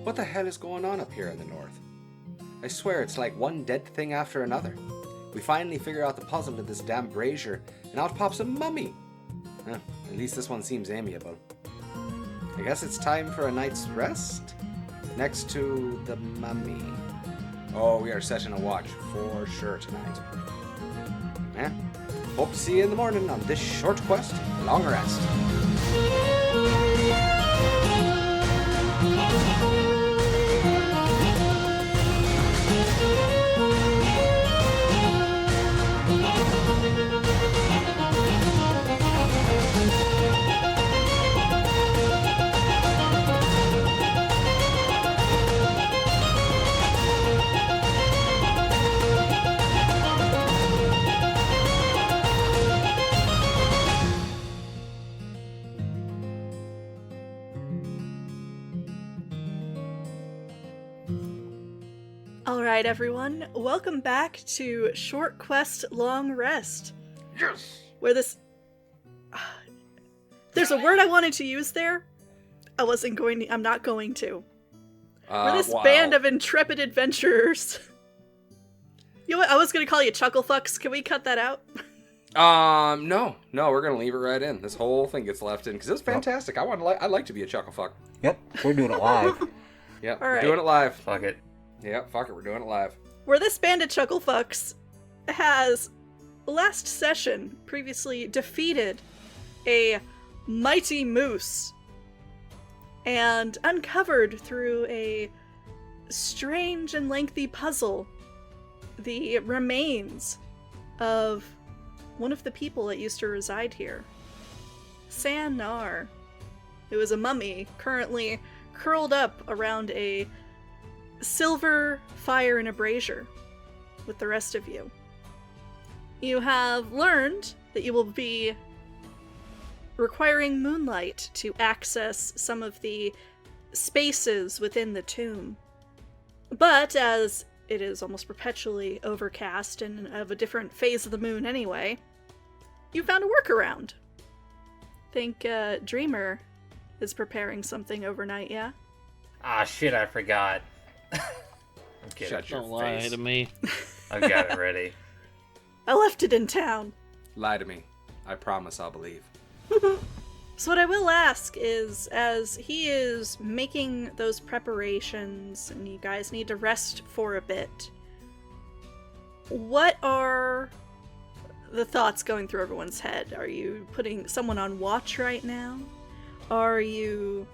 What the hell is going on up here in the north? I swear it's like one dead thing after another. We finally figure out the puzzle to this damn Brazier, and out pops a mummy. At least this one seems amiable. I guess it's time for a night's rest? Next to the mummy. Oh, we are setting a watch for sure tonight. Hope to see you in the morning on this short quest, long rest. Alright everyone, welcome back to Short Quest Long Rest. Yes! Where this... There's a word I wanted to use there. I'm not going to. Where this band of intrepid adventurers... You know what, I was going to call you Chucklefucks. Can we cut that out? No, we're gonna leave it right in. This whole thing gets left in, because it was fantastic. I'd like to be a Chucklefuck. Yep, we're doing it live. Yep, All right. We're doing it live. Fuck it. Yep, fuck it, we're doing it live. Where this band of Chucklefucks has, last session, previously defeated a mighty moose and uncovered through a strange and lengthy puzzle the remains of one of the people that used to reside here. San Nar, who is a mummy currently curled up around a silver fire in a brazier with the rest of you. You have learned that you will be requiring moonlight to access some of the spaces within the tomb. But as it is almost perpetually overcast and of a different phase of the moon anyway, you found a workaround. Think Dreamer is preparing something overnight, yeah? Ah, shit, I forgot. I'm kidding. Shut your Don't lie face. to me. I've got it ready. I left it in town. Lie to me. I promise I'll believe. So what I will ask is, as he is making those preparations and you guys need to rest for a bit, what are the thoughts going through everyone's head? Are you putting someone on watch right now? Are you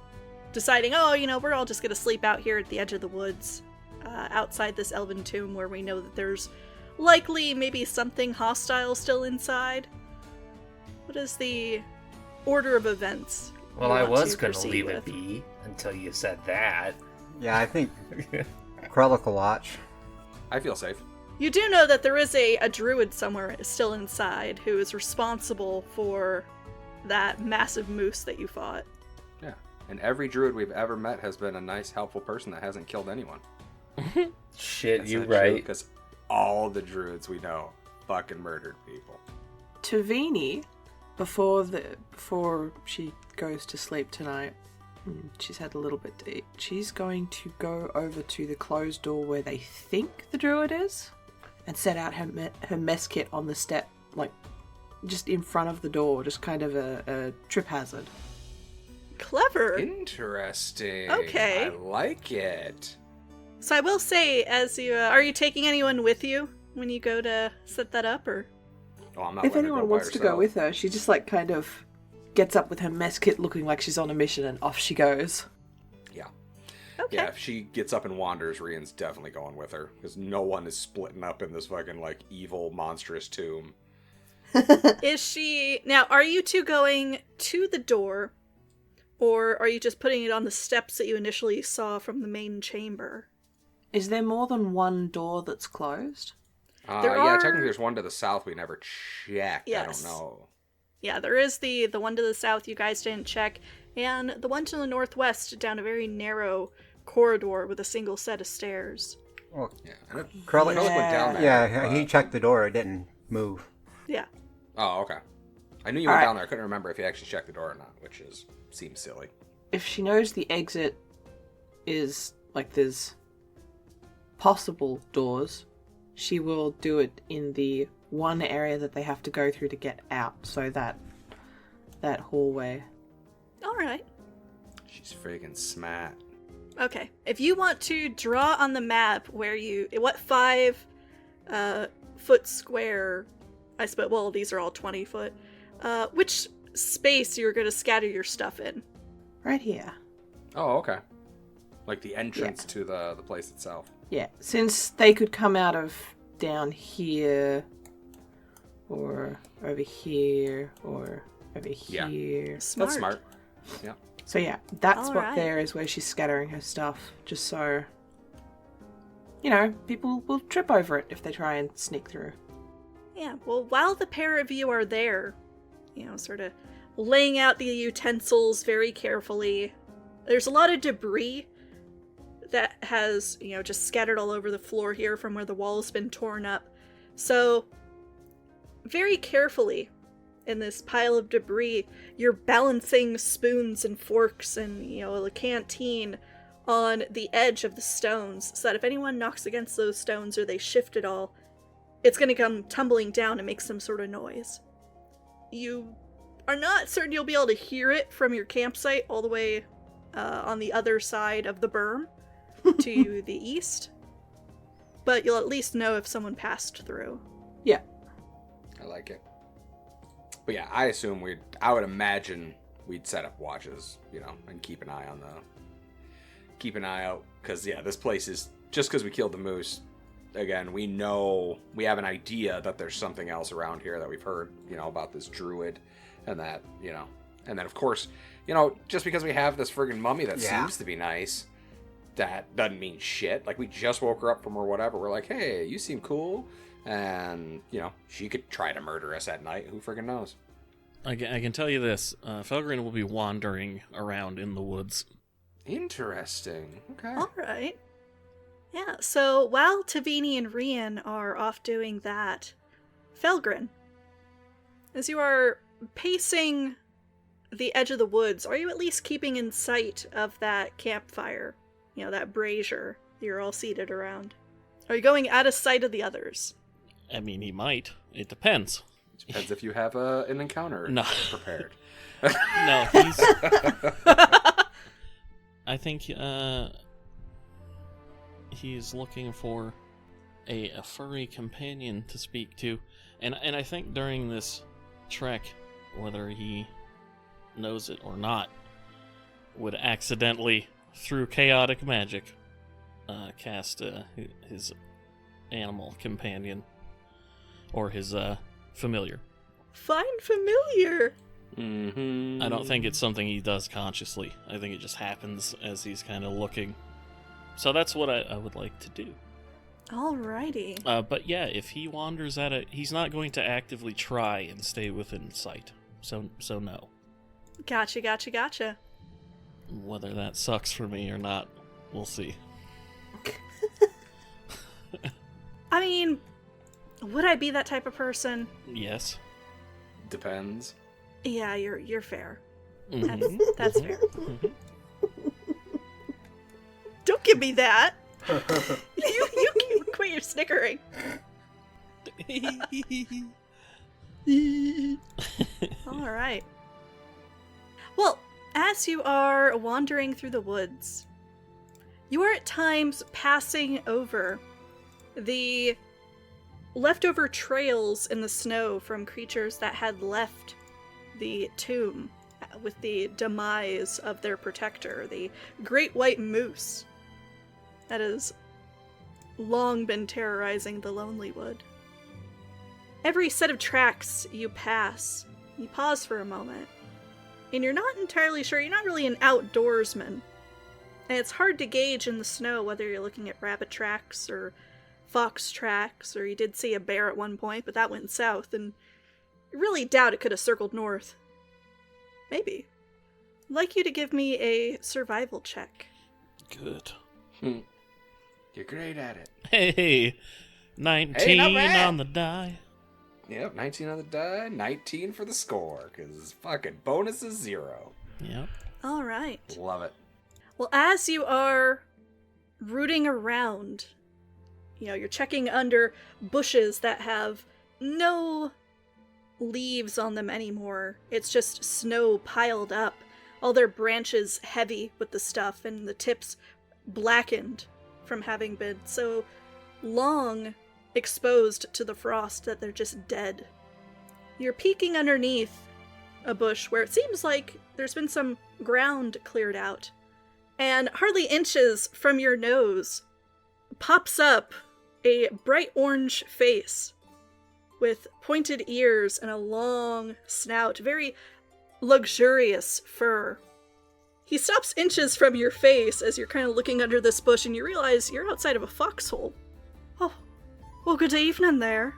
deciding, we're all just going to sleep out here at the edge of the woods, outside this elven tomb where we know that there's likely maybe something hostile still inside? What is the order of events? Well, I was going gonna leave it be until you said that. Yeah, I think Krellic will watch. I feel safe. You do know that there is a druid somewhere still inside who is responsible for that massive moose that you fought. Yeah. And every druid we've ever met has been a nice, helpful person that hasn't killed anyone. Shit, That's you not right. true, because all the druids we know fucking murdered people. Tavini, before she goes to sleep tonight, she's had a little bit to eat, she's going to go over to the closed door where they think the druid is and set out her mess kit on the step, like just in front of the door, just kind of a trip hazard. Clever. Interesting. Okay. I like it. So I will say, as you are you taking anyone with you when you go to set that up, or? Oh, I'm not If letting her anyone go by wants to go herself. with her, she just like kind of gets up with her mess kit looking like she's on a mission and off she goes. Yeah. Okay. Yeah, if she gets up and wanders, Rian's definitely going with her. Because no one is splitting up in this fucking, like, evil, monstrous tomb. Is she... Now, are you two going to the door, or are you just putting it on the steps that you initially saw from the main chamber? Is there more than one door that's closed? There Yeah, are- technically there's one to the south we never checked. Yes. I don't know. Yeah, there is the one to the south you guys didn't check, and the one to the northwest down a very narrow corridor with a single set of stairs. Well, Yeah. And it, Krellic Krellic went down there. yeah, he but- checked the door. It didn't move. Yeah. Oh, okay. I knew you went Alright. down there. I couldn't remember if you actually checked the door or not, which seems silly. If she knows the exit is like there's possible doors, she will do it in the one area that they have to go through to get out, so that hallway. All right. She's friggin' smart. Okay. If you want to draw on the map what 5 foot square, I suppose, well, these are all 20 foot, which space you're going to scatter your stuff in? Right here. Oh, okay. Like the entrance to the place itself. Yeah, since they could come out of down here, or over here, or over here. Smart. That's smart. Yeah. So yeah, that All spot right. there is where she's scattering her stuff, just so, you know, people will trip over it if they try and sneak through. Yeah, well, while the pair of you are there, you know, sort of laying out the utensils very carefully, there's a lot of debris that has, you know, just scattered all over the floor here from where the wall's been torn up. So, very carefully, in this pile of debris, you're balancing spoons and forks and, you know, a canteen on the edge of the stones, so that if anyone knocks against those stones or they shift at all, it's going to come tumbling down and make some sort of noise. You are not certain you'll be able to hear it from your campsite all the way on the other side of the berm to the east, but you'll at least know if someone passed through. Yeah. I like it. But yeah, I would imagine we'd set up watches, you know, and keep an eye out, because yeah, this place is, just because we killed the moose, again, we have an idea that there's something else around here that we've heard, you know, about this druid, and that, you know, and then of course, you know, just because we have this friggin' mummy that seems to be nice, that doesn't mean shit. Like, we just woke her up from or whatever, we're like, hey, you seem cool, and, you know, she could try to murder us at night, who friggin' knows. I can tell you this, Felgrin will be wandering around in the woods. Interesting. Okay. Alright. Yeah, so while Tavini and Rian are off doing that, Felgrin, as you are pacing the edge of the woods, are you at least keeping in sight of that campfire? You know, that brazier you're all seated around? Are you going out of sight of the others? I mean, he might. It depends. Depends if you have an encounter prepared. No, he's... I think he's looking for a furry companion to speak to. And I think during this trek, whether he knows it or not, would accidentally, through chaotic magic, cast his animal companion, or his familiar. Find familiar! Mm-hmm. I don't think it's something he does consciously. I think it just happens as he's kind of looking. So that's what I would like to do. Alrighty. But yeah, if he wanders at it, he's not going to actively try and stay within sight. So no. Gotcha. Whether that sucks for me or not, we'll see. I mean, would I be that type of person? Yes. Depends. Yeah, you're fair. Mhm. That's fair. Don't give me that. You quit your snickering. All right. Well, as you are wandering through the woods, you are at times passing over the leftover trails in the snow from creatures that had left the tomb with the demise of their protector, the great white moose that has long been terrorizing the Lonely Wood. Every set of tracks you pass, you pause for a moment, and you're not entirely sure, you're not really an outdoorsman, and it's hard to gauge in the snow whether you're looking at rabbit tracks or fox tracks, or you did see a bear at one point, but that went south, and I really doubt it could have circled north. Maybe. I'd like you to give me a survival check. Good. You're great at it. Hey, 19 Hey, not bad. on the die. Yep, 19 on the die, 19 for the score, because fucking bonus is 0. Yep. All right. Love it. Well, as you are rooting around. You're checking under bushes that have no leaves on them anymore. It's just snow piled up. All their branches heavy with the stuff, and the tips blackened from having been so long exposed to the frost that they're just dead. You're peeking underneath a bush where it seems like there's been some ground cleared out, and hardly inches from your nose pops up a bright orange face with pointed ears and a long snout, very luxurious fur. He stops inches from your face as you're kind of looking under this bush, and you realize you're outside of a foxhole. Oh, well, good evening there.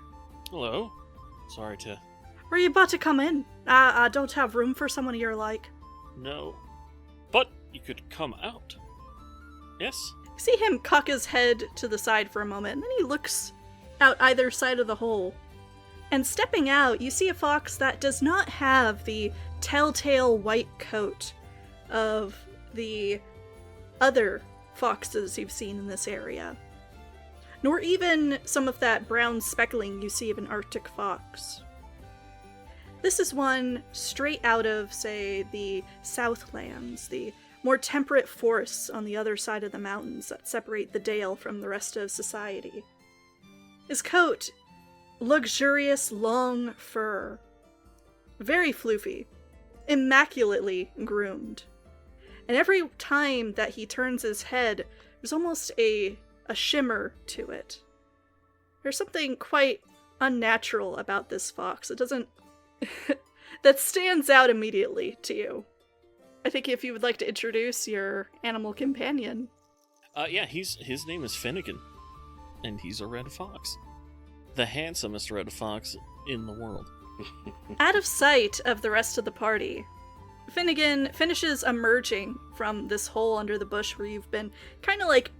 Hello. Sorry to... Were you about to come in? I don't have room for someone of your like. No. But you could come out. Yes? You see him cock his head to the side for a moment, and then he looks out either side of the hole. And stepping out, you see a fox that does not have the telltale white coat of the other foxes you've seen in this area, nor even some of that brown speckling you see of an Arctic fox. This is one straight out of, say, the Southlands, the more temperate forests on the other side of the mountains that separate the Dale from the rest of society. His coat, luxurious long fur, very floofy, immaculately groomed. And every time that he turns his head, there's almost a shimmer to it. There's something quite unnatural about this fox. It doesn't... that stands out immediately to you. I think if you would like to introduce your animal companion. Yeah, his name is Finnegan, and he's a red fox. The handsomest red fox in the world. Out of sight of the rest of the party, Finnegan finishes emerging from this hole under the bush where you've been kind of like,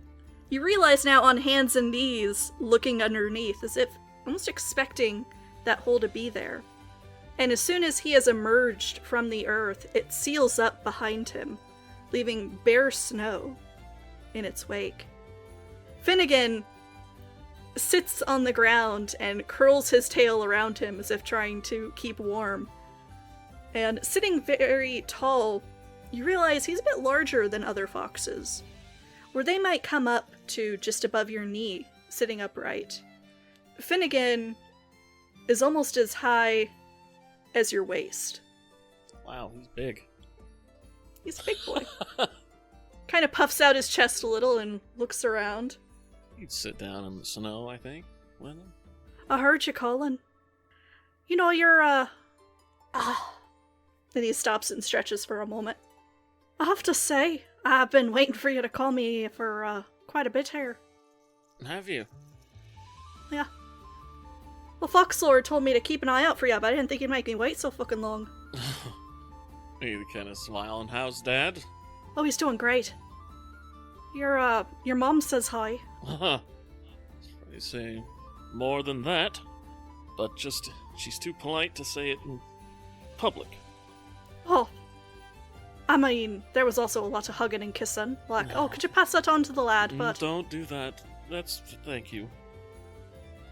you realize now, on hands and knees, looking underneath, as if almost expecting that hole to be there. And as soon as he has emerged from the earth, it seals up behind him, leaving bare snow in its wake. Finnegan sits on the ground and curls his tail around him as if trying to keep warm. And sitting very tall, you realize he's a bit larger than other foxes, where they might come up to just above your knee, sitting upright. Finnegan is almost as high as your waist. Wow, he's big. He's a big boy. Kind of puffs out his chest a little and looks around. He'd sit down in the snow, I think, with him. I heard you calling. You're, Then he stops and stretches for a moment. I have to say, I've been waiting for you to call me for, quite a bit here. Have you? Yeah. Well, Foxlord told me to keep an eye out for you, but I didn't think you'd make me wait so fucking long. You kind of smiling. How's Dad? Oh, he's doing great. Your mom says hi. I say more than that, but just she's too polite to say it in public. Oh. I mean, there was also a lot of hugging and kissing. Like, oh, could you pass that on to the lad, but... Don't do that. Thank you.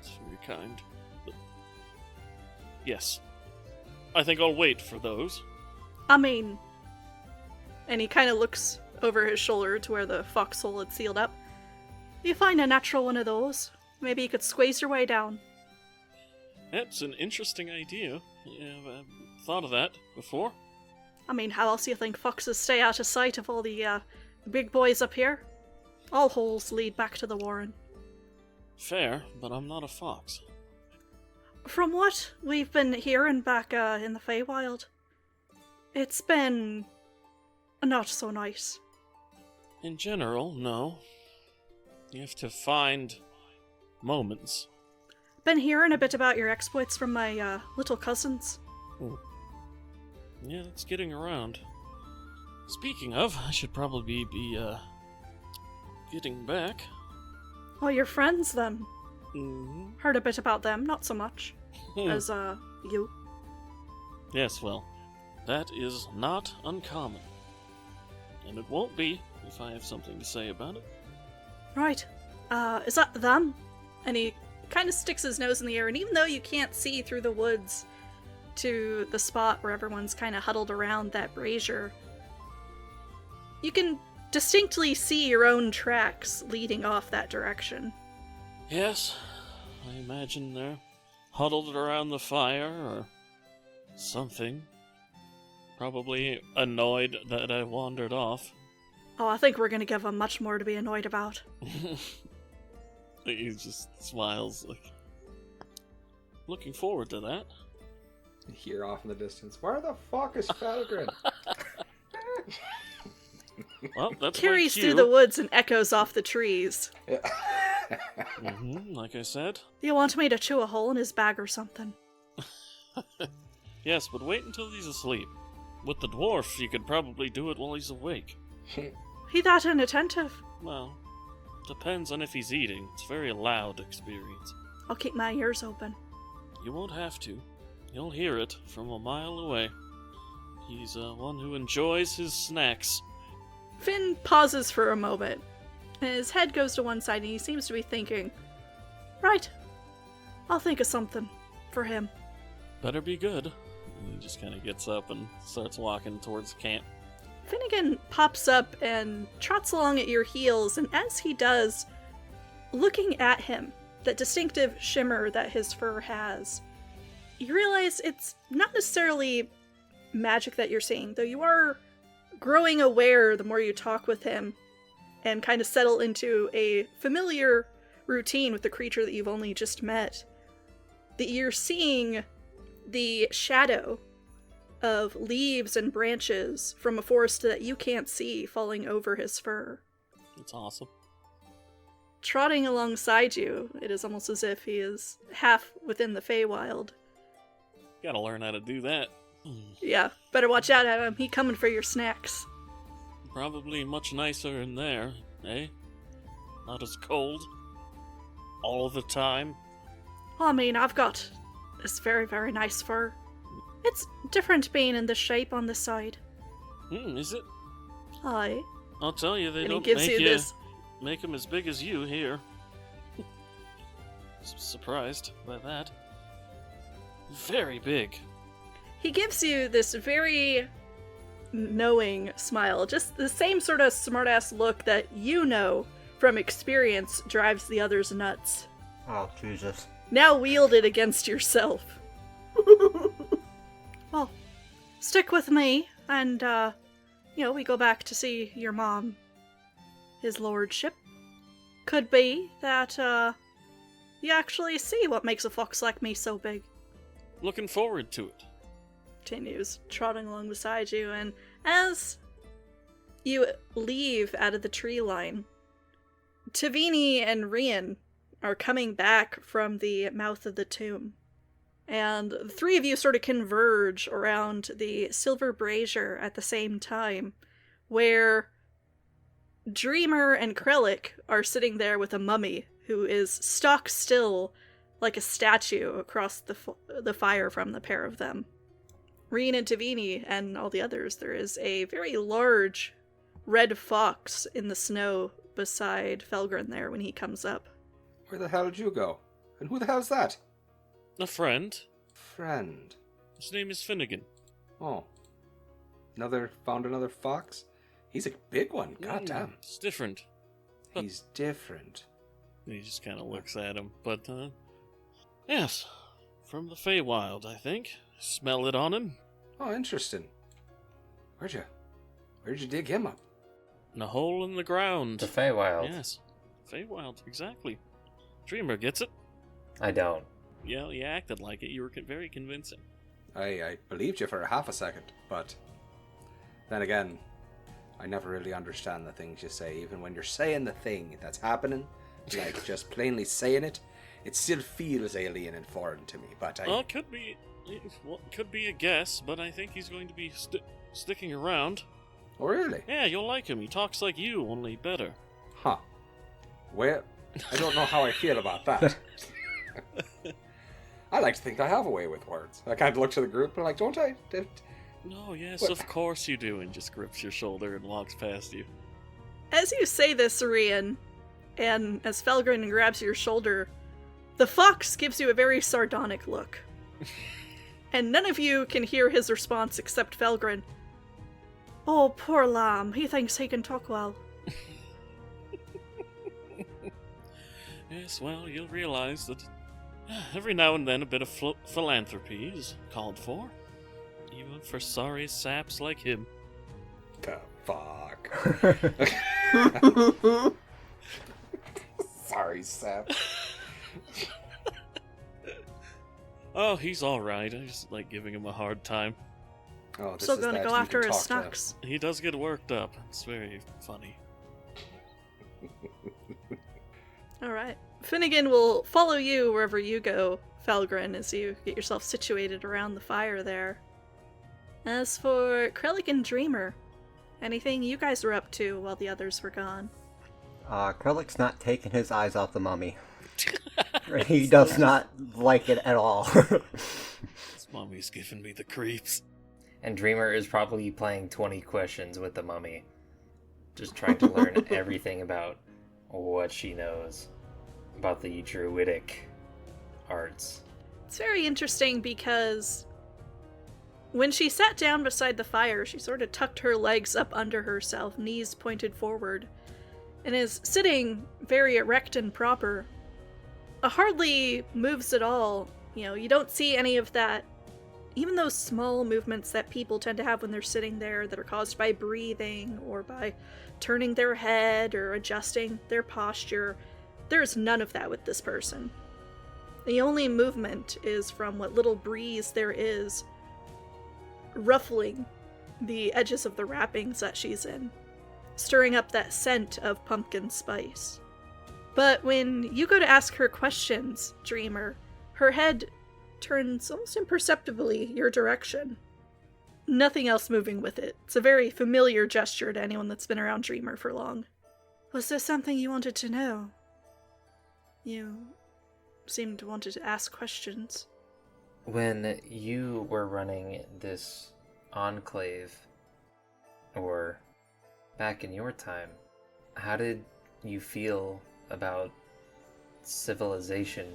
It's very kind. But yes. I think I'll wait for those. I mean... And he kind of looks over his shoulder to where the foxhole had sealed up. You find a natural one of those, maybe you could squeeze your way down. That's an interesting idea. Yeah, I've thought of that before. I mean, how else do you think foxes stay out of sight of all the big boys up here? All holes lead back to the warren. Fair, but I'm not a fox. From what we've been hearing back in the Feywild, it's been not so nice. In general, no. You have to find moments. Been hearing a bit about your exploits from my little cousins. Ooh. Yeah, it's getting around. Speaking of, I should probably be getting back. Oh, your friends, then? Mm-hmm. Heard a bit about them, not so much as, you. Yes, well, that is not uncommon. And it won't be if I have something to say about it. Right. Is that them? And he kind of sticks his nose in the air, and even though you can't see through the woods to the spot where everyone's kind of huddled around that brazier, you can distinctly see your own tracks leading off that direction. Yes, I imagine they're huddled around the fire or something. Probably annoyed that I wandered off. Oh, I think we're gonna give them much more to be annoyed about. He just smiles, like, looking forward to that. You hear off in the distance, where the fuck is Felgren? Well, that's Carries my through cue. the woods and echoes off the trees. Like I said. You want me to chew a hole in his bag or something? Yes, but wait until he's asleep. With the dwarf, you could probably do it while he's awake. He that inattentive. Well, depends on if he's eating. It's a very loud experience. I'll keep my ears open. You won't have to. You'll hear it from a mile away. He's one who enjoys his snacks. Finn pauses for a moment, and his head goes to one side, and he seems to be thinking, right, I'll think of something for him. Better be good. And he just kind of gets up and starts walking towards the camp. Finnegan pops up and trots along at your heels, and as he does, looking at him, that distinctive shimmer that his fur has, you realize it's not necessarily magic that you're seeing, though you are growing aware the more you talk with him and kind of settle into a familiar routine with the creature that you've only just met, that you're seeing the shadow of leaves and branches from a forest that you can't see falling over his fur. It's awesome. Trotting alongside you, it is almost as if he is half within the Feywild. Gotta learn how to do that. Yeah, better watch out at him. He coming for your snacks. Probably much nicer in there, eh? Not as cold. All the time. I mean, I've got this very, very nice fur. It's different being in the shape on this side. Is it? Aye. I'll tell you, they And he don't gives make you this. make them as big as you here. Surprised by that. Very big. He gives you this very knowing smile. Just the same sort of smartass look that you know from experience drives the others nuts. Oh, Jesus. Now wielded against yourself. Well, stick with me, and, we go back to see your mom. His lordship. Could be that, you actually see what makes a fox like me so big. Looking forward to it. Continues trotting along beside you, and as you leave out of the tree line, Tavini and Rian are coming back from the mouth of the tomb. And the three of you sort of converge around the silver brazier at the same time, where Dreamer and Krellick are sitting there with a mummy who is stock still like a statue across the fire from the pair of them. Rian and Tavini and all the others, there is a very large red fox in the snow beside Felgren there when he comes up. Where the hell did you go? And who the hell's that? A friend. Friend. His name is Finnegan. Oh. Found another fox? He's a big one, goddamn. It's different. He's different. He just kind of looks at him, but, yes. From the Feywild, I think. Smell it on him. Oh, interesting. Where'd you dig him up? In a hole in the ground. The Feywild. Yes. Feywild, exactly. Dreamer gets it. I don't. Yeah, you acted like it. You were very convincing. I believed you for a half a second, but then again, I never really understand the things you say. Even when you're saying the thing that's happening, like just plainly saying it, it still feels alien and foreign to me. But Well, it could be a guess, but I think he's going to be sticking around. Oh, really? Yeah, you'll like him. He talks like you, only better. Huh. Well, I don't know how I feel about that. I like to think I have a way with words. I kind of look to the group and I'm like, don't I? No, yes, What? of course you do, and just grips your shoulder and walks past you. As you say this, Rian, And as Felgren grabs your shoulder, the fox gives you a very sardonic look. And none of you can hear his response except Felgren. Oh, poor lamb. He thinks he can talk well. Yes, well, you'll realize that every now and then a bit of philanthropy is called for. Even for sorry saps like him. The fuck? Sorry, Sap. Oh, he's alright. I just like giving him a hard time. Oh, this Still is gonna that go you after can his talk to. snacks. He does get worked up. It's very funny. Alright. Finnegan will follow you wherever you go, Felgren, as you get yourself situated around the fire there. As for Krellick and Dreamer, anything you guys were up to while the others were gone? Krellick's not taking his eyes off the mummy. He does not like it at all. This mummy's giving me the creeps. And Dreamer is probably playing 20 questions with the mummy. Just trying to learn everything about what she knows about the druidic arts. It's very interesting because when she sat down beside the fire, she sort of tucked her legs up under herself, knees pointed forward, and is sitting very erect and proper. Hardly moves at all. You know, you don't see any of that, even those small movements that people tend to have when they're sitting there that are caused by breathing or by turning their head or adjusting their posture. There's none of that with this person. The only movement is from what little breeze there is ruffling the edges of the wrappings that she's in, stirring up that scent of pumpkin spice. But when you go to ask her questions, Dreamer, her head turns almost imperceptibly your direction. Nothing else moving with it. It's a very familiar gesture to anyone that's been around Dreamer for long. Was there something you wanted to know? You seemed to want to ask questions. When you were running this enclave, or back in your time, how did you feel about civilization?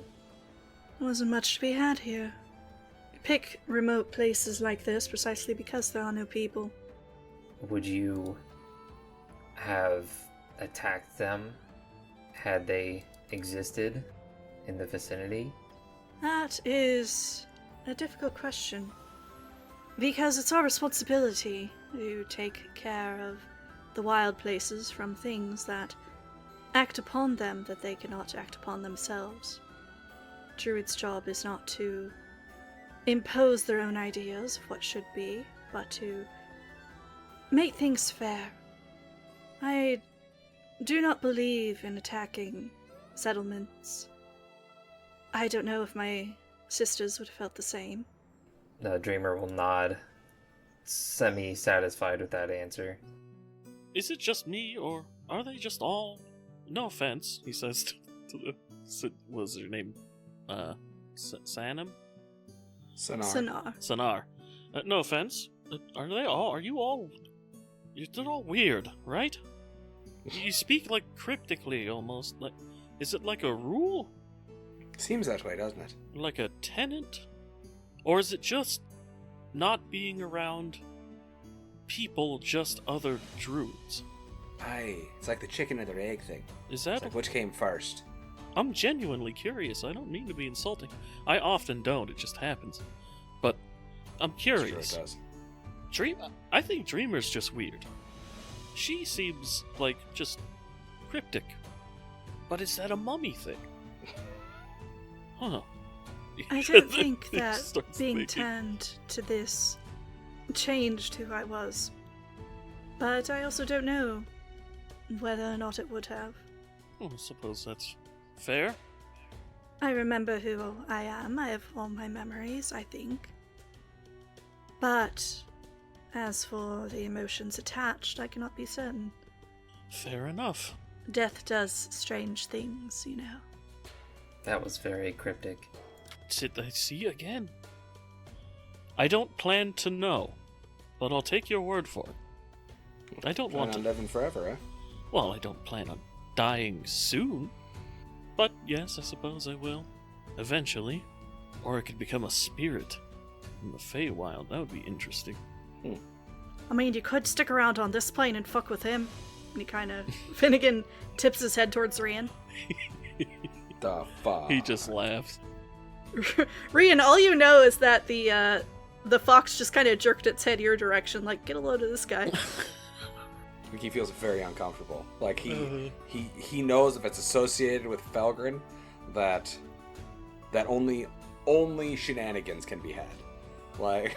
Wasn't much to be had here. We pick remote places like this precisely because there are no people. Would you have attacked them had they existed in the vicinity? That is a difficult question. Because it's our responsibility to take care of the wild places from things that act upon them that they cannot act upon themselves. Druid's job is not to impose their own ideas of what should be, but to make things fair. I do not believe in attacking settlements. I don't know if my sisters would have felt the same. The Dreamer will nod, semi-satisfied with that answer. Is it just me, or are they just all... No offense, he says to the... What was her name? Sanam? Sonar. Sonar. No offense. Are they all... Are you all... They're all weird, right? You speak like cryptically, almost. Like, is it like a rule? Seems that way, doesn't it? Like a tenant? Or is it just not being around people, just other druids? Aye, it's like the chicken or the egg thing. Is that... It's like which came first? I'm genuinely curious. I don't mean to be insulting. I often don't. It just happens. But I'm curious. Sure it does. I think Dreamer's just weird. She seems like just cryptic. But is that a mummy thing? Huh. I don't think He that starts being thinking. turned to this changed who I was. But I also don't know whether or not it would have. Well, I suppose that's fair. I remember who I am. I have all my memories, I think. But as for the emotions attached, I cannot be certain. Fair enough. Death does strange things, you know. That was very cryptic. Did I see again? I don't plan to know, but I'll take your word for it. I don't Plan want on to... living forever, eh? Well, I don't plan on dying soon. But yes, I suppose I will. Eventually. Or I could become a spirit in the Feywild. That would be interesting. I mean, you could stick around on this plane and fuck with him. And he kind of... Finnegan tips his head towards Rian. The fuck? He just laughs. Rian, all you know is that the fox just kind of jerked its head your direction, like, get a load of this guy. I think he feels very uncomfortable. Like, he knows if it's associated with Felgren, that only shenanigans can be had. Like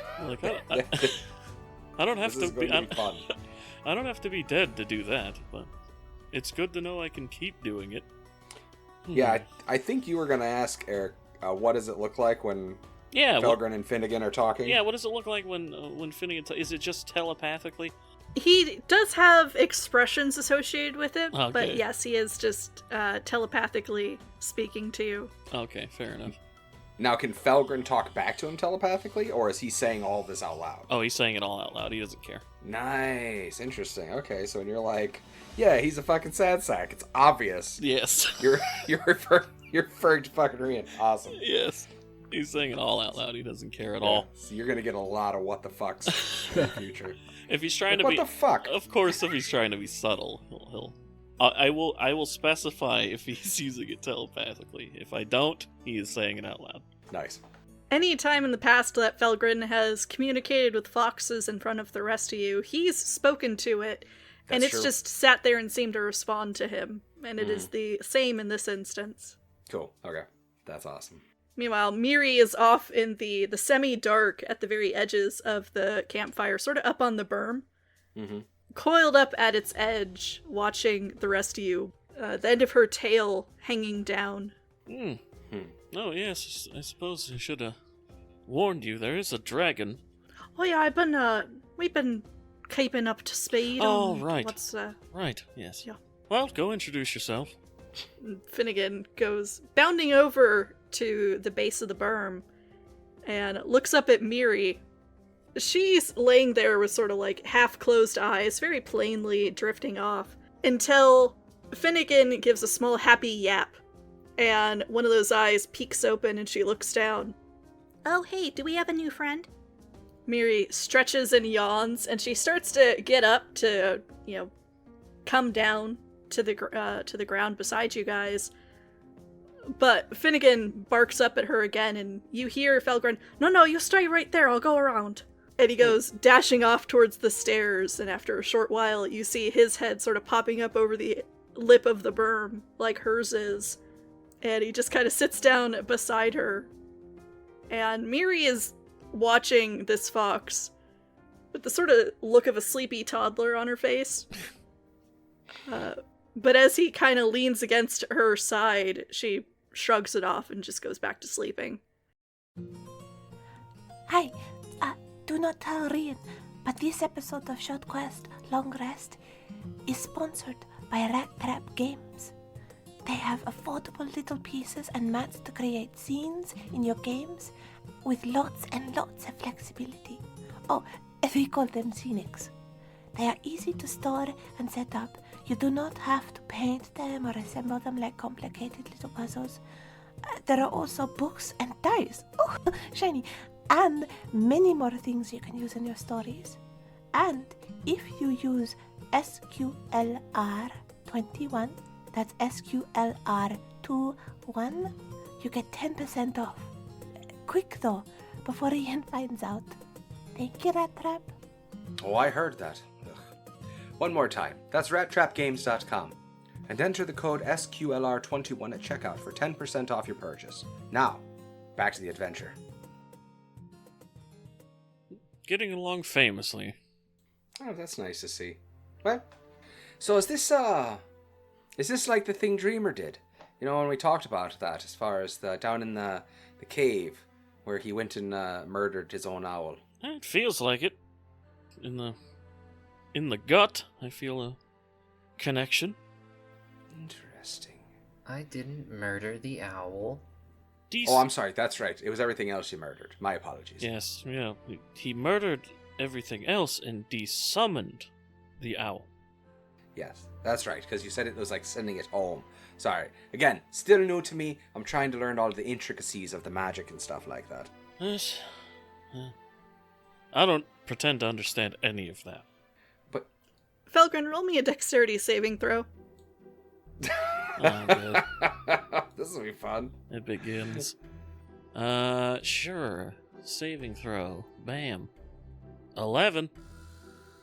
I don't have this is to going be. to be fun. I don't have to be dead to do that, but it's good to know I can keep doing it. Yeah, I think you were going to ask, Eric, what does it look like when Felgren and Finnegan are talking? Yeah, what does it look like when Finnegan... is it just telepathically? He does have expressions associated with it, Okay. but yes, he is just telepathically speaking to you. Okay, fair enough. Now, can Felgren talk back to him telepathically, or is he saying all this out loud? Oh, he's saying it all out loud. He doesn't care. Nice. Interesting. Okay, so when you're like, yeah, he's a fucking sad sack, it's obvious. Yes. You're referring to fucking Rian. Awesome. Yes. He's saying it all out loud. He doesn't care at Yeah, all. So you're gonna get a lot of what the fucks in the future. If he's trying Like, to what be... the fuck? Of course, if he's trying to be subtle, he'll... I will specify if he's using it telepathically. If I don't, he is saying it out loud. Nice. Any time in the past that Felgren has communicated with foxes in front of the rest of you, he's spoken to it, and That's it's true. just sat there and seemed to respond to him. And it is the same in this instance. Cool. Okay. That's awesome. Meanwhile, Miri is off in the semi-dark at the very edges of the campfire, sort of up on the berm, Mm-hmm. coiled up at its edge, watching the rest of you, the end of her tail hanging down. Oh, yes, I suppose I should have warned you. There is a dragon. Oh yeah, we've been keeping up to speed Oh, on right. what's, Right, yes. Yeah. Well, go introduce yourself. Finnegan goes bounding over to the base of the berm and looks up at Miri. She's laying there with sort of like half-closed eyes, very plainly drifting off, until Finnegan gives a small happy yap, and one of those eyes peeks open and she looks down. Oh hey, do we have a new friend? Miri stretches and yawns, and she starts to get up to, come down to the ground beside you guys. But Finnegan barks up at her again, and you hear Felgren, no, you stay right there, I'll go around. And he goes dashing off towards the stairs, and after a short while, you see his head sort of popping up over the lip of the berm, like hers is. And he just kind of sits down beside her. And Miri is watching this fox with the sort of look of a sleepy toddler on her face. But as he kind of leans against her side, she shrugs it off and just goes back to sleeping. Hi, do not tell Rian, but this episode of Short Quest Long Rest is sponsored by Rat Trap Games. They have affordable little pieces and mats to create scenes in your games with lots and lots of flexibility. Oh, we call them scenics. They are easy to store and set up. You do not have to paint them or assemble them like complicated little puzzles. There are also books and dice. Oh, shiny. And many more things you can use in your stories. And if you use SQLR21, that's SQLR21, you get 10% off. Quick though, before Ian finds out. Thank you, Rat Trap. Oh, I heard that. Ugh. One more time. That's rattrapgames.com. And enter the code SQLR21 at checkout for 10% off your purchase. Now, back to the adventure. Getting along famously. Oh, that's nice to see. Well, so is this like the thing Dreamer did? You know, when we talked about that, as far as down in the cave where he went and murdered his own owl. It feels like it. In the gut, I feel a connection. Interesting. I didn't murder the owl. Oh, I'm sorry. That's right. It was everything else you murdered. My apologies. Yes, yeah. He murdered everything else and desummoned the owl. Yes, that's right, because you said it was like sending it home. Sorry. Again, still new to me. I'm trying to learn all the intricacies of the magic and stuff like that. Yes. I don't pretend to understand any of that. But Felgren, roll me a dexterity saving throw. Oh, good. this will be fun. It begins. Sure. Saving throw. Bam. 11.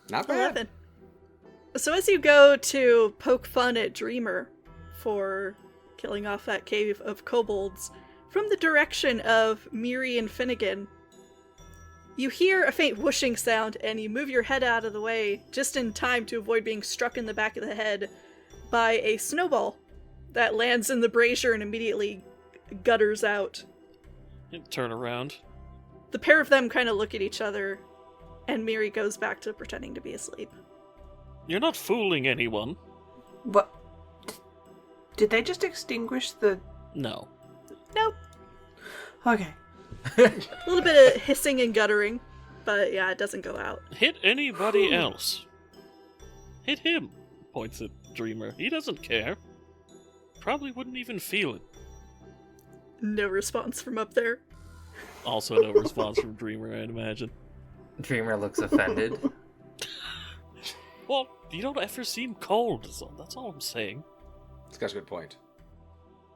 Not bad. 11. So as you go to poke fun at Dreamer for killing off that cave of kobolds, from the direction of Miri and Finnegan, you hear a faint whooshing sound and you move your head out of the way just in time to avoid being struck in the back of the head by a snowball that lands in the brazier and immediately gutters out. Turn around. The pair of them kind of look at each other, and Miri goes back to pretending to be asleep. You're not fooling anyone. What? Did they just extinguish the... No. Nope. Okay. A little bit of hissing and guttering, but yeah, it doesn't go out. Hit anybody else. Hit him, points at Dreamer. He doesn't care. Probably wouldn't even feel it. No response from up there. Also no response from Dreamer, I'd imagine. Dreamer looks offended. Well, you don't ever seem cold, so that's all I'm saying. It's got a good point.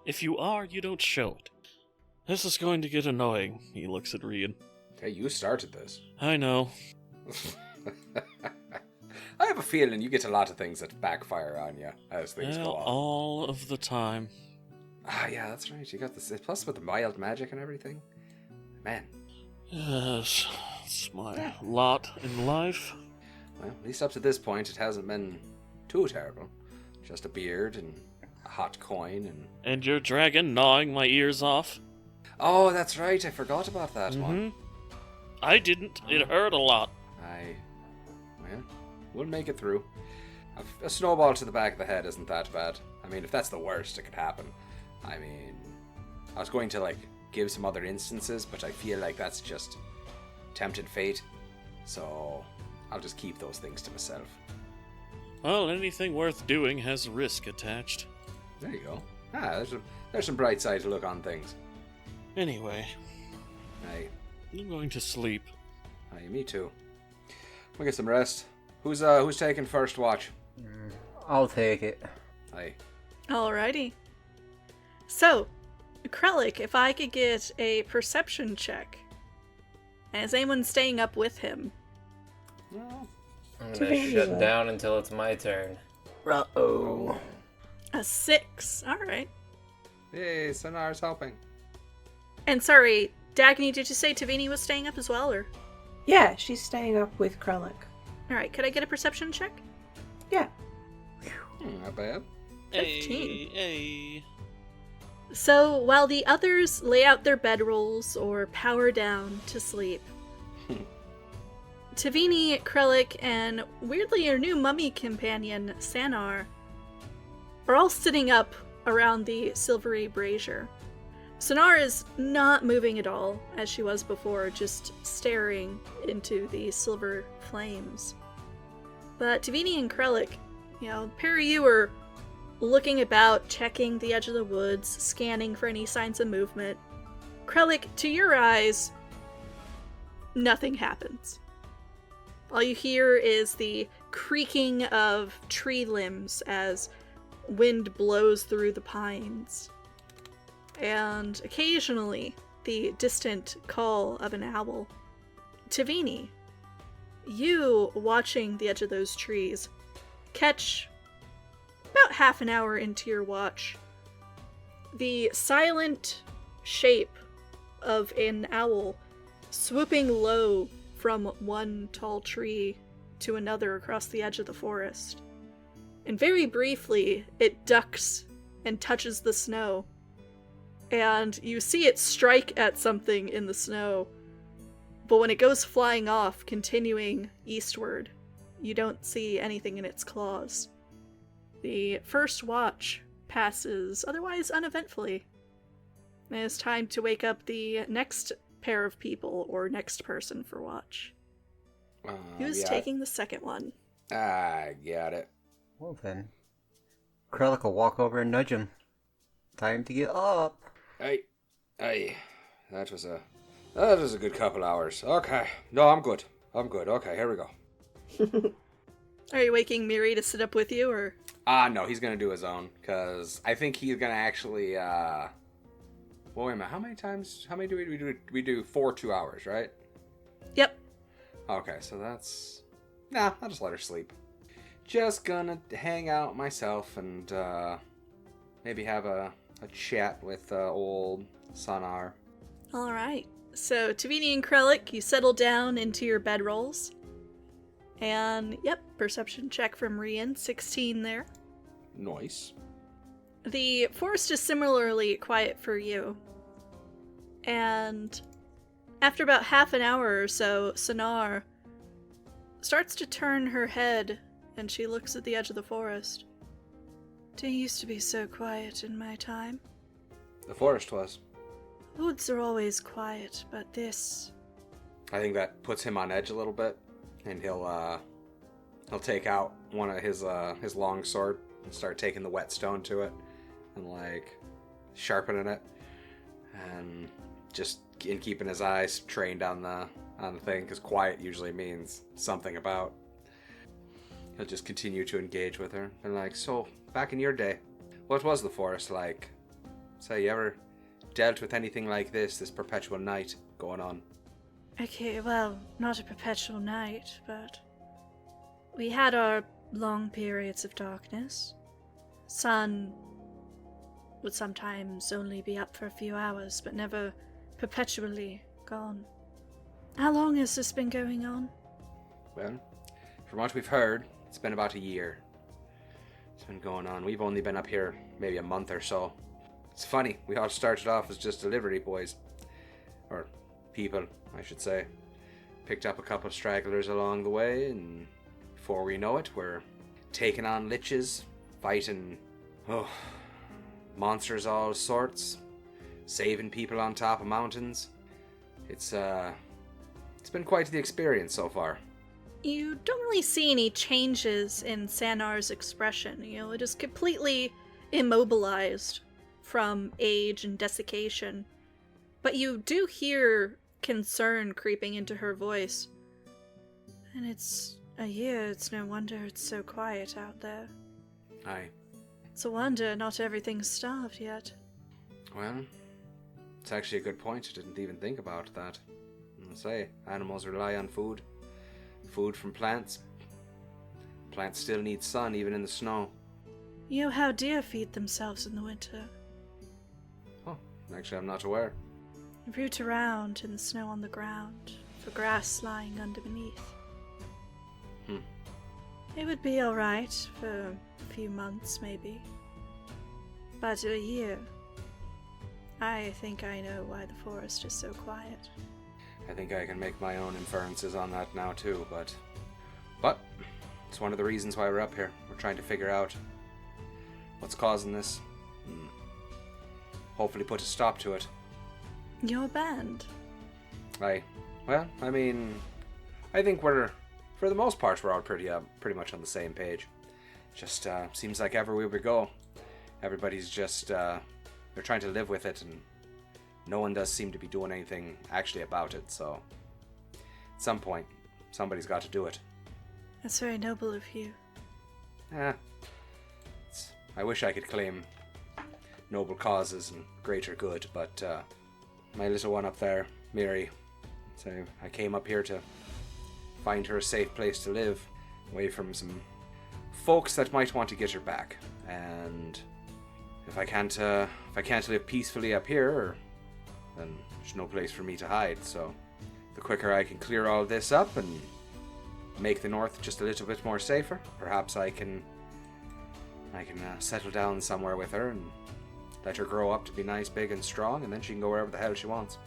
If you are, you don't show it. This is going to get annoying, he looks at Rian. Hey, you started this. I know. I have a feeling you get a lot of things that backfire on you as things Well, go on. all of the time. Ah, yeah, that's right. You got this. Plus with the mild magic and everything. Man. Yes, it's my lot in life. Well, at least up to this point, it hasn't been too terrible. Just a beard and a hot coin and... And your dragon gnawing my ears off? Oh, that's right. I forgot about that one. I didn't. It hurt a lot. Well, we'll make it through. A snowball to the back of the head isn't that bad. I mean, if that's the worst, it could happen. I mean, I was going to, give some other instances, but I feel like that's just tempted fate. So, I'll just keep those things to myself. Well, anything worth doing has risk attached. There you go. There's some bright side to look on things. Anyway, Aye. I'm going to sleep. Aye, me too. We'll get some rest. Who's taking first watch? I'll take it. Aye. Alrighty. So, Krellick, if I could get a perception check. And is anyone staying up with him? Well, I'm gonna shut down until it's my turn. Uh-oh. A 6. Alright. yay, Sonar's helping. And sorry, Dagny, did you say Tavini was staying up as well, or? Yeah, she's staying up with Krellick. Alright, could I get a perception check? Yeah. Not bad. 15. Hey. So, while the others lay out their bedrolls or power down to sleep, Tavini, Krellick, and weirdly your new mummy companion, Sanar, are all sitting up around the silvery brazier. Sanar is not moving at all, as she was before, just staring into the silver flames. But Tavini and Krellick, the pair of you are looking about, checking the edge of the woods, scanning for any signs of movement. Krellick, to your eyes, nothing happens. All you hear is the creaking of tree limbs as wind blows through the pines. And occasionally, the distant call of an owl. Tavini, you, watching the edge of those trees, catch, about half an hour into your watch, the silent shape of an owl swooping low from one tall tree to another across the edge of the forest. And very briefly, it ducks and touches the snow. And you see it strike at something in the snow. But when it goes flying off, continuing eastward, you don't see anything in its claws. The first watch passes otherwise uneventfully. And it's time to wake up the next pair of people, or next person for watch. Who's taking the second one? I got it. Well then, Krellick will walk over and nudge him. Time to get up. Hey, that was a good couple hours. Okay, no, I'm good. Okay, here we go. Are you waking Miri to sit up with you, or? No, he's gonna do his own, because I think he's gonna actually, well, wait a minute, how many do we do? We do 4 2 hours, right? Yep. Okay, so that's... Nah, I'll just let her sleep. Just gonna hang out myself and, maybe have a chat with, old Sonar. Alright. So, Tavini and Krellick, you settle down into your bedrolls. And, yep, perception check from Rian, 16 there. Nice. The forest is similarly quiet for you. And after about half an hour or so, Sonar starts to turn her head and she looks at the edge of the forest. Didn't used to be so quiet in my time. The forest was. Woods are always quiet, but this... I think that puts him on edge a little bit, and he'll take out one of his long sword and start taking the whetstone to it and like sharpening it, and just in keeping his eyes trained on the thing, because quiet usually means something about. He'll just continue to engage with her and like, so back in your day, what was the forest like? Say, you ever dealt with anything like this perpetual night going on? Okay, well, not a perpetual night, but we had our long periods of darkness. Sun would sometimes only be up for a few hours, but never perpetually gone. How long has this been going on? Well, from what we've heard, it's been about a year. It's been going on. We've only been up here maybe a month or so. It's funny, we all started off as just delivery boys. Or people, I should say. Picked up a couple of stragglers along the way, and before we know it, we're taking on liches, fighting monsters all sorts, saving people on top of mountains. It's been quite the experience so far. You don't really see any changes in Sanar's expression. It is completely immobilized from age and desiccation. But you do hear concern creeping into her voice. And it's a year, it's no wonder it's so quiet out there. Aye. It's a wonder not everything's starved yet. Well, it's actually a good point. I didn't even think about that. I say, animals rely on food. Food from plants. Plants still need sun, even in the snow. You know how deer feed themselves in the winter? Oh, actually I'm not aware. Root around in the snow on the ground, for grass lying under beneath. It would be alright for a few months, maybe. But a year. I think I know why the forest is so quiet. I think I can make my own inferences on that now too, but it's one of the reasons why we're up here. We're trying to figure out what's causing this, and hopefully put a stop to it. Your band? I think we're, for the most part, we're all pretty much on the same page. Just seems like everywhere we go, everybody's just they're trying to live with it, and no one does seem to be doing anything actually about it. So, at some point, somebody's got to do it. That's very noble of you. I wish I could claim noble causes and greater good, but my little one up there, Miri, so I came up here to find her a safe place to live, away from some folks that might want to get her back. And if I can't live peacefully up here, then there's no place for me to hide. So the quicker I can clear all this up and make the north just a little bit more safer, perhaps I can settle down somewhere with her and let her grow up to be nice, big, and strong, and then she can go wherever the hell she wants.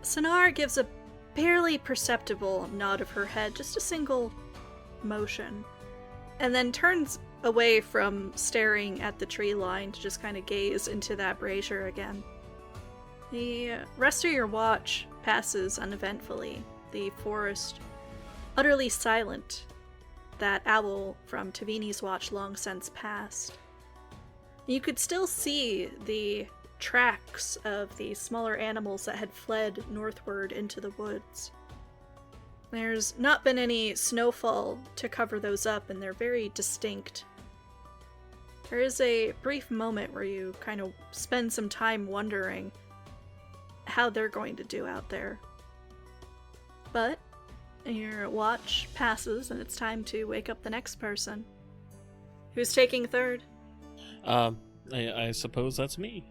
Sonar gives a barely perceptible nod of her head, just a single motion, and then turns away from staring at the tree line to just kind of gaze into that brazier again. The rest of your watch passes uneventfully, the forest utterly silent. that owl from Tavini's watch long since passed. You could still see the tracks of the smaller animals that had fled northward into the woods. There's not been any snowfall to cover those up, and they're very distinct. There is a brief moment where you kind of spend some time wondering how they're going to do out there. But your watch passes, and it's time to wake up the next person. Who's taking third? I suppose that's me.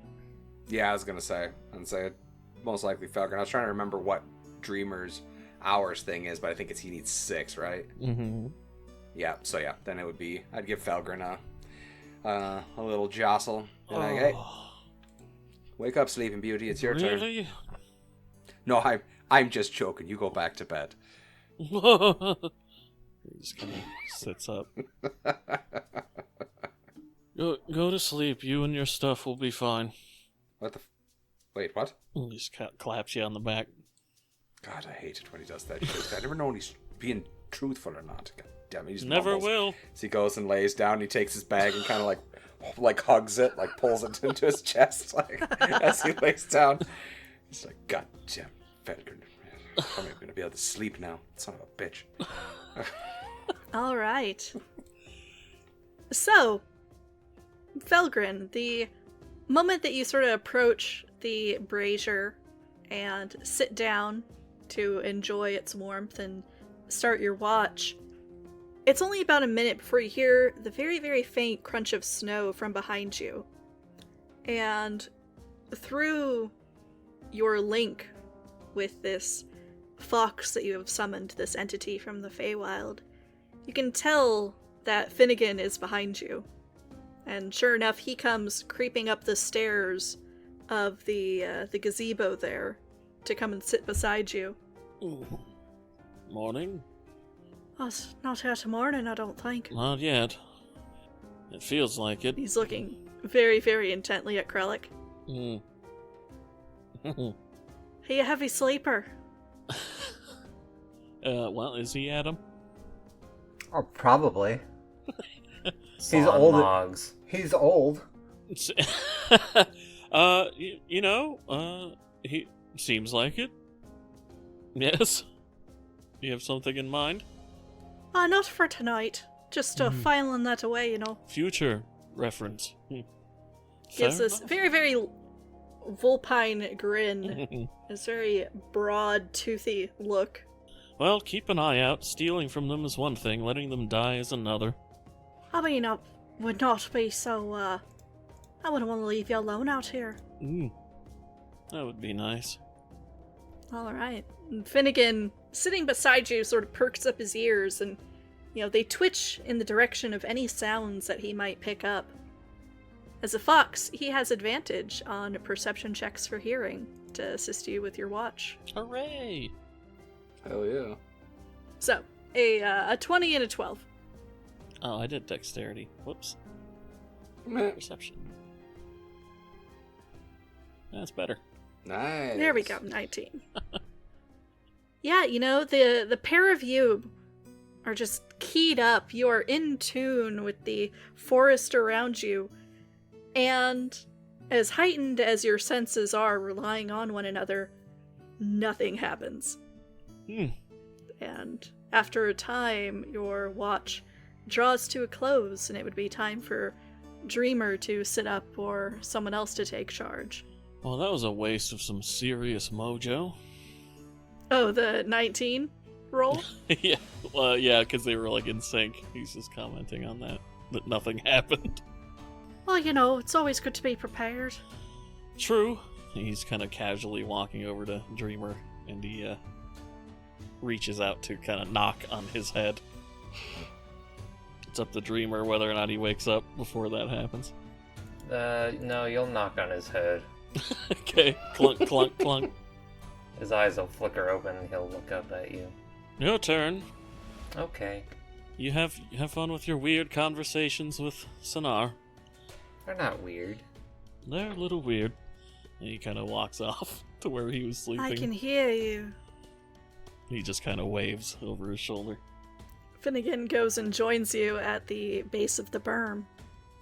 Yeah, I was gonna say. I'd say most likely Falcon. I was trying to remember what Dreamer's hours thing is, but I think he needs 6, right? Mm-hmm. Yeah, so yeah, then it would be, I'd give Felgren a little jostle. And like, hey, wake up, Sleeping Beauty, it's your turn. Really? No, I'm just joking. You go back to bed. He just kind of sits up. Go to sleep. You and your stuff will be fine. What the? Wait, what? He just claps you on the back. God, I hate it when he does that. I never know when he's being truthful or not. God damn it, he just Never mumbles. will. So he goes and lays down. And he takes his bag and kind of like hugs it, like pulls it into his chest, like as he lays down. He's like, God damn, Felgren. I'm not gonna be able to sleep now. Son of a bitch. All right. So, Felgren, the moment that you sort of approach the brazier and sit down to enjoy its warmth and start your watch, it's only about a minute before you hear the very, very faint crunch of snow from behind you. And through your link with this fox that you have summoned, this entity from the Feywild, you can tell that Finnegan is behind you. And sure enough, he comes creeping up the stairs of the gazebo there to come and sit beside you. Ooh. Morning? Oh, it's not yet morning, I don't think. Not yet. It feels like it. He's looking very, very intently at Krellick. Mm. He a heavy sleeper? Well, is he, Adam? Oh, probably. He's Swan old. Mogs. He's old. He seems like it. Yes. You have something in mind? Not for tonight. Just filing that away, you know. Future reference. Gives Fair this enough. very, very vulpine grin. This very broad, toothy look. Well, keep an eye out. Stealing from them is one thing, letting them die is another. I mean, I would not be so, I wouldn't want to leave you alone out here. That would be nice. Alright. Finnegan, sitting beside you, sort of perks up his ears, and, they twitch in the direction of any sounds that he might pick up. As a fox, he has advantage on perception checks for hearing to assist you with your watch. Hooray! Hell yeah. So, a 20 and a 12. Oh, I did dexterity. Whoops. Meh. Perception. That's better. Nice. There we go, 19. Yeah, the pair of you are just keyed up. You are in tune with the forest around you. And as heightened as your senses are relying on one another, nothing happens. And after a time, your watch draws to a close, and it would be time for Dreamer to sit up or someone else to take charge. Well, that was a waste of some serious mojo. Oh, the 19 roll? Yeah, well, yeah, because they were in sync. He's just commenting on that nothing happened. Well, it's always good to be prepared. True. He's kind of casually walking over to Dreamer, and he reaches out to kind of knock on his head. It's up to Dreamer whether or not he wakes up before that happens. No, you'll knock on his head. Okay, clunk, clunk, clunk. His eyes will flicker open and he'll look up at you. Your turn. Okay. You have fun with your weird conversations with Sonar. They're not weird. They're a little weird. And he kind of walks off to where he was sleeping. I can hear you. He just kind of waves over his shoulder. Finnegan goes and joins you at the base of the berm.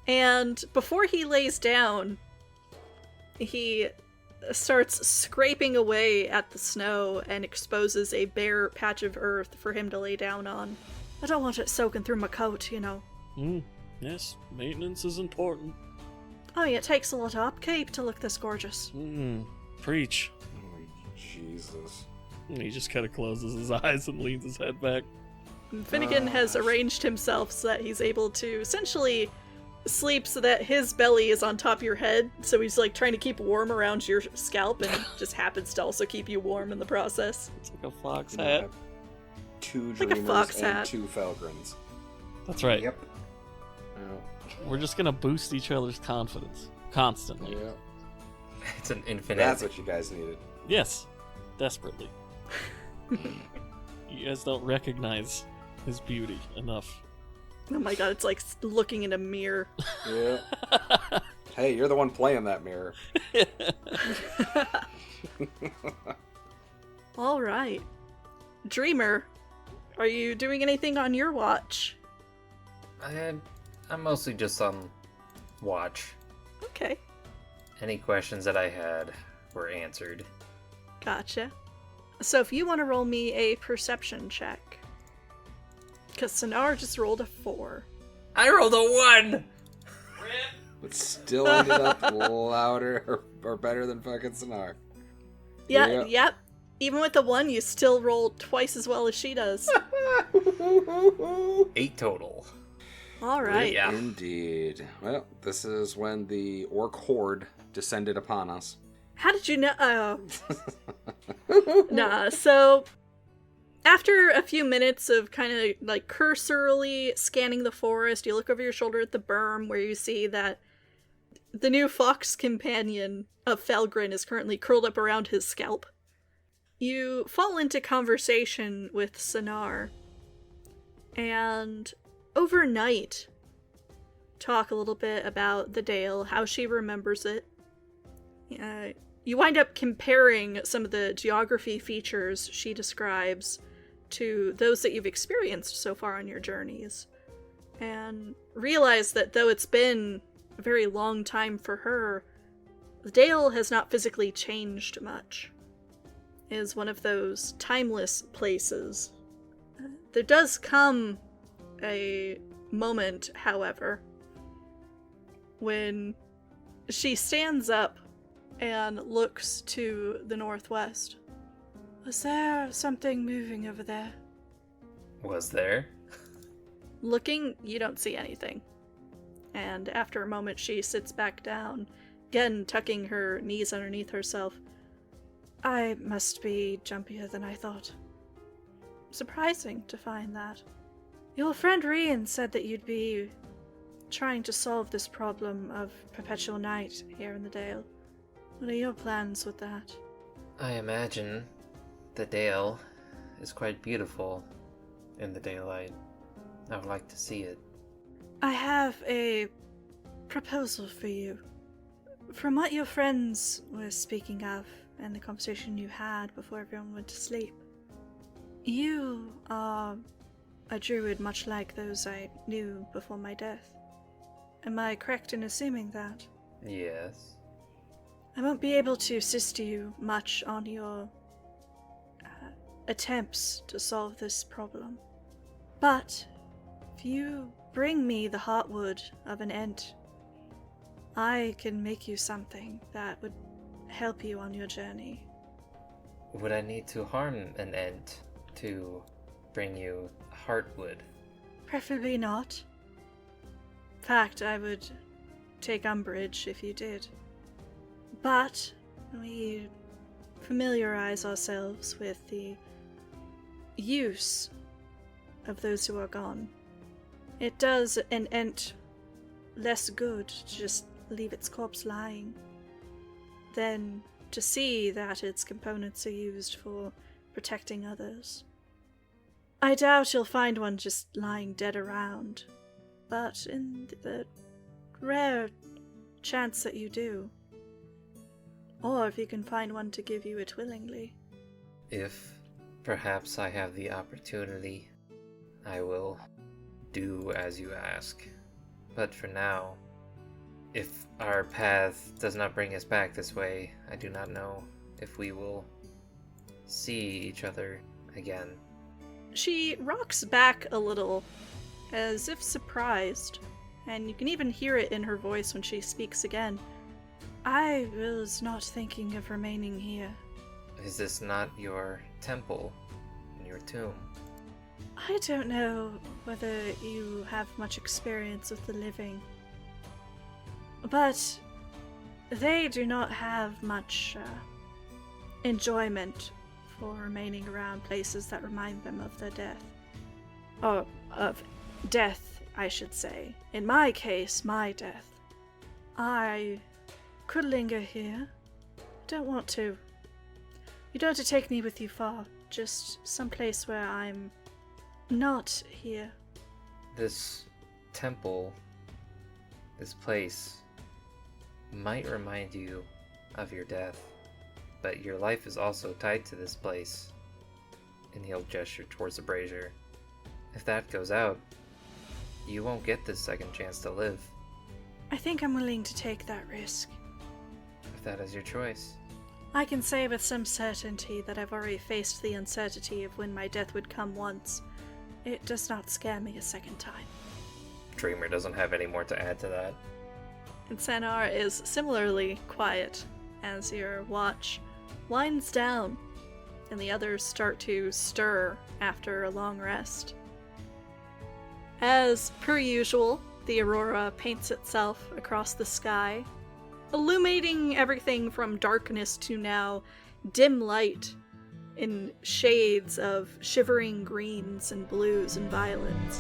And before he lays down, he starts scraping away at the snow and exposes a bare patch of earth for him to lay down on. I don't want it soaking through my coat, you know. Yes, maintenance is important. Oh yeah, it takes a lot of upkeep to look this gorgeous. Preach. Oh, Jesus. And he just kind of closes his eyes and leans his head back. And Finnegan has arranged himself so that he's able to essentially sleep so that his belly is on top of your head, so he's like trying to keep warm around your scalp and just happens to also keep you warm in the process. It's like a fox You know, I hat. have 2 Like a dreamers fox and hat. 2 Felgrins. That's right. Yep. Yeah. We're just gonna boost each other's confidence constantly. Yeah. It's an infinite. That's what you guys needed. Yes, desperately. You guys don't recognize his beauty enough. Oh my god, it's like looking in a mirror. Yeah. Hey, you're the one playing that mirror. Alright. Dreamer, are you doing anything on your watch? I'm mostly just on watch. Okay, Any questions that I had were answered. gotcha. So if you want to roll me a perception check. Because Sonar just rolled a 4. I rolled a 1! But still ended up louder or better than fucking Sonar. Yeah, yep. Even with the 1, you still roll twice as well as she does. 8 total. Alright. Yeah. Indeed. Well, this is when the orc horde descended upon us. How did you know? Nah, so after a few minutes of kind of like cursorily scanning the forest, you look over your shoulder at the berm where you see that the new fox companion of Felgrin is currently curled up around his scalp. You fall into conversation with Sonar, and overnight talk a little bit about the Dale, how she remembers it. You wind up comparing some of the geography features she describes to those that you've experienced so far on your journeys, and realize that though it's been a very long time for her, the Dale has not physically changed much. It is one of those timeless places. There does come a moment, however, when she stands up and looks to the northwest. Was there something moving over there? Was there? Looking, you don't see anything. And after a moment, she sits back down, again tucking her knees underneath herself. I must be jumpier than I thought. Surprising to find that. Your friend Rian said that you'd be trying to solve this problem of perpetual night here in the Dale. What are your plans with that? I imagine the Dale is quite beautiful in the daylight. I would like to see it. I have a proposal for you. From what your friends were speaking of and the conversation you had before everyone went to sleep, you are a druid much like those I knew before my death. Am I correct in assuming that? Yes. I won't be able to assist you much on your attempts to solve this problem. But if you bring me the heartwood of an Ent, I can make you something that would help you on your journey. Would I need to harm an Ent to bring you heartwood? Preferably not. In fact, I would take umbrage if you did. But we familiarize ourselves with the use of those who are gone. It does an Ent less good to just leave its corpse lying than to see that its components are used for protecting others. I doubt you'll find one just lying dead around, but in the rare chance that you do, or if you can find one to give you it willingly. If perhaps I have the opportunity, I will do as you ask. But for now, if our path does not bring us back this way, I do not know if we will see each other again. She rocks back a little, as if surprised, and you can even hear it in her voice when she speaks again. I was not thinking of remaining here. Is this not your temple, your tomb? I don't know whether you have much experience with the living, but they do not have much enjoyment for remaining around places that remind them of their death. Or of death, I should say. In my case, my death. I could linger here. Don't want to. You don't have to take me with you far. Just someplace where I'm not here. This temple, this place, might remind you of your death, but your life is also tied to this place. And he'll gesture towards the brazier. If that goes out, you won't get this second chance to live. I think I'm willing to take that risk. If that is your choice. I can say with some certainty that I've already faced the uncertainty of when my death would come once. It does not scare me a second time. Dreamer doesn't have any more to add to that. And Sanar is similarly quiet as your watch winds down and the others start to stir after a long rest. As per usual, the aurora paints itself across the sky, illuminating everything from darkness to now dim light in shades of shivering greens and blues and violets.